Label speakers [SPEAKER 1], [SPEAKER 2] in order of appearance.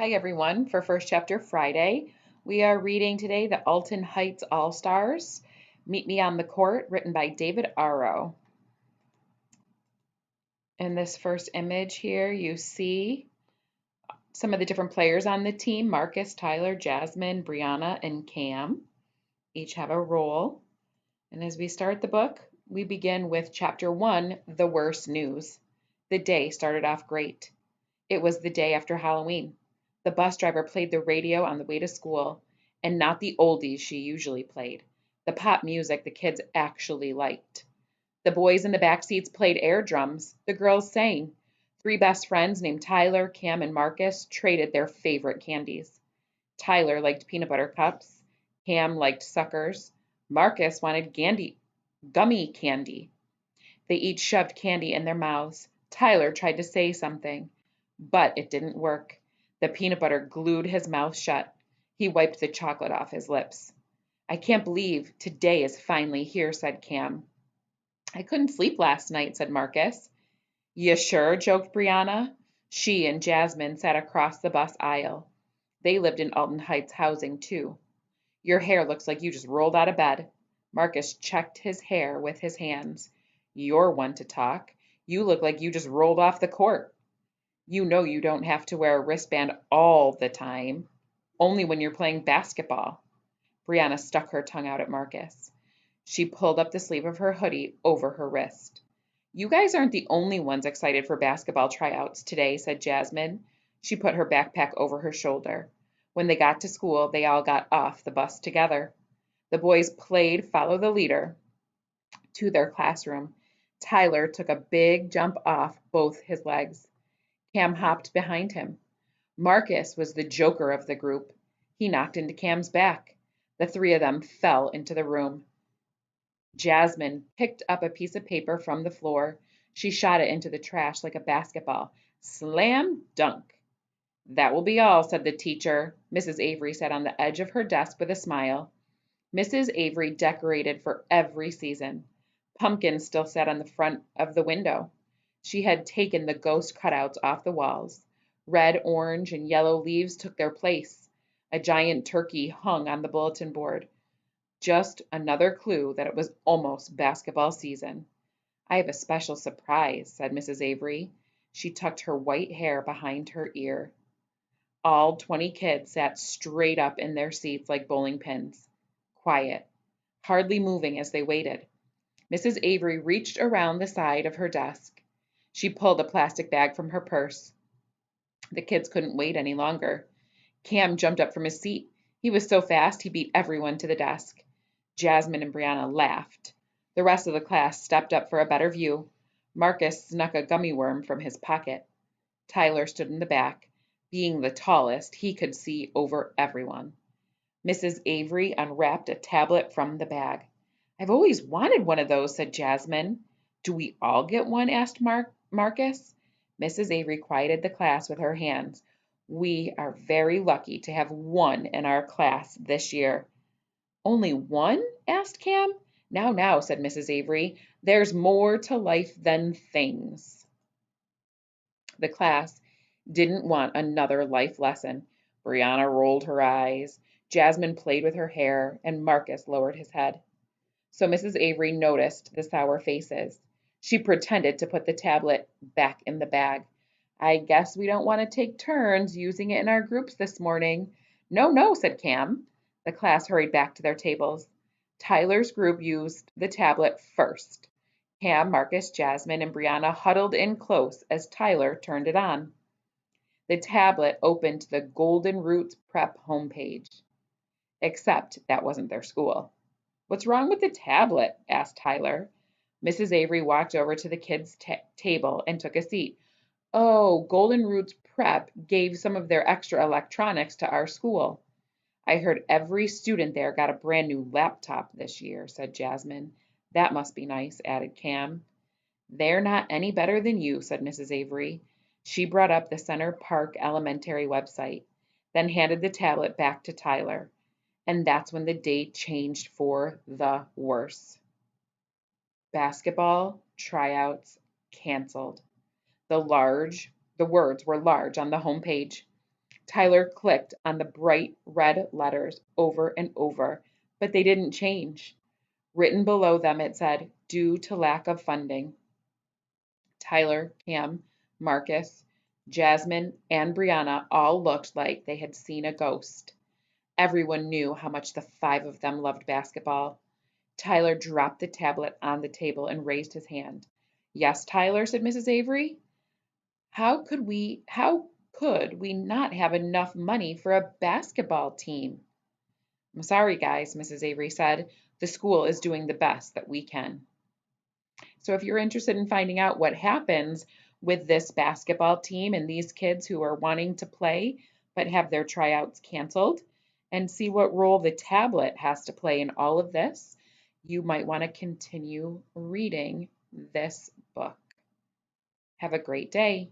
[SPEAKER 1] Hi everyone. For First Chapter Friday, we are reading today the Alton Heights All-Stars. Meet Me on the Court, written by David Arrow. In this first image here, you see some of the different players on the team: Marcus, Tyler, Jasmine, Brianna, and Cam. Each have a role. And as we start the book, we begin with Chapter 1, The Worst News. The day started off great. It was the day after Halloween. The bus driver played the radio on the way to school, and not the oldies she usually played, the pop music the kids actually liked. The boys in the back seats played air drums. The girls sang. Three best friends named Tyler, Cam, and Marcus traded their favorite candies. Tyler liked peanut butter cups. Cam liked suckers. Marcus wanted gummy candy. They each shoved candy in their mouths. Tyler tried to say something, but it didn't work. The peanut butter glued his mouth shut. He wiped the chocolate off his lips. "I can't believe today is finally here," said Cam. "I couldn't sleep last night," said Marcus. "You sure?" joked Brianna. She and Jasmine sat across the bus aisle. They lived in Alton Heights housing, too. "Your hair looks like you just rolled out of bed." Marcus checked his hair with his hands. "You're one to talk. You look like you just rolled off the court." "You know you don't have to wear a wristband all the time, only when you're playing basketball." Brianna stuck her tongue out at Marcus. She pulled up the sleeve of her hoodie over her wrist. "You guys aren't the only ones excited for basketball tryouts today," said Jasmine. She put her backpack over her shoulder. When they got to school, they all got off the bus together. The boys played Follow the Leader to their classroom. Tyler took a big jump off both his legs. Cam hopped behind him. Marcus was the joker of the group. He knocked into Cam's back. The three of them fell into the room. Jasmine picked up a piece of paper from the floor. She shot it into the trash like a basketball. Slam dunk. "That will be all," said the teacher. Mrs. Avery sat on the edge of her desk with a smile. Mrs. Avery decorated for every season. Pumpkins still sat on the front of the window. She had taken the ghost cutouts off the walls. Red, orange, and yellow leaves took their place. A giant turkey hung on the bulletin board. Just another clue that it was almost basketball season. "I have a special surprise," said Mrs. Avery. She tucked her white hair behind her ear. All 20 kids sat straight up in their seats like bowling pins, quiet, hardly moving as they waited. Mrs. Avery reached around the side of her desk. She pulled a plastic bag from her purse. The kids couldn't wait any longer. Cam jumped up from his seat. He was so fast he beat everyone to the desk. Jasmine and Brianna laughed. The rest of the class stepped up for a better view. Marcus snuck a gummy worm from his pocket. Tyler stood in the back. Being the tallest, he could see over everyone. Mrs. Avery unwrapped a tablet from the bag. "I've always wanted one of those," said Jasmine. "Do we all get one?" asked Marcus. Mrs. Avery quieted the class with her hands. "We are very lucky to have one in our class this year." "Only one?" asked Cam. Now," said Mrs. Avery. "There's more to life than things." The class didn't want another life lesson. Brianna rolled her eyes. Jasmine played with her hair, and Marcus lowered his head. So Mrs. Avery noticed the sour faces. She pretended to put the tablet back in the bag. "I guess we don't want to take turns using it in our groups this morning." "No, no," said Cam. The class hurried back to their tables. Tyler's group used the tablet first. Cam, Marcus, Jasmine, and Brianna huddled in close as Tyler turned it on. The tablet opened to the Golden Roots Prep homepage. Except that wasn't their school. "What's wrong with the tablet?" asked Tyler. Mrs. Avery walked over to the kids' table and took a seat. "Oh, Golden Roots Prep gave some of their extra electronics to our school. I heard every student there got a brand new laptop this year," said Jasmine. "That must be nice," added Cam. "They're not any better than you," said Mrs. Avery. She brought up the Center Park Elementary website, then handed the tablet back to Tyler. And that's when the day changed for the worse. Basketball tryouts canceled. The words were large on the homepage. Tyler clicked on the bright red letters over and over, but they didn't change. Written below them, it said, due to lack of funding. Tyler, Cam, Marcus, Jasmine, and Brianna all looked like they had seen a ghost. Everyone knew how much the five of them loved basketball. Tyler dropped the tablet on the table and raised his hand. Yes, Tyler, said Mrs. Avery. How could we not have enough money for a basketball team? I'm sorry, guys, Mrs. Avery said. The school is doing the best that we can. So if you're interested in finding out what happens with this basketball team and these kids who are wanting to play but have their tryouts canceled, and see what role the tablet has to play in all of this, you might want to continue reading this book. Have a great day.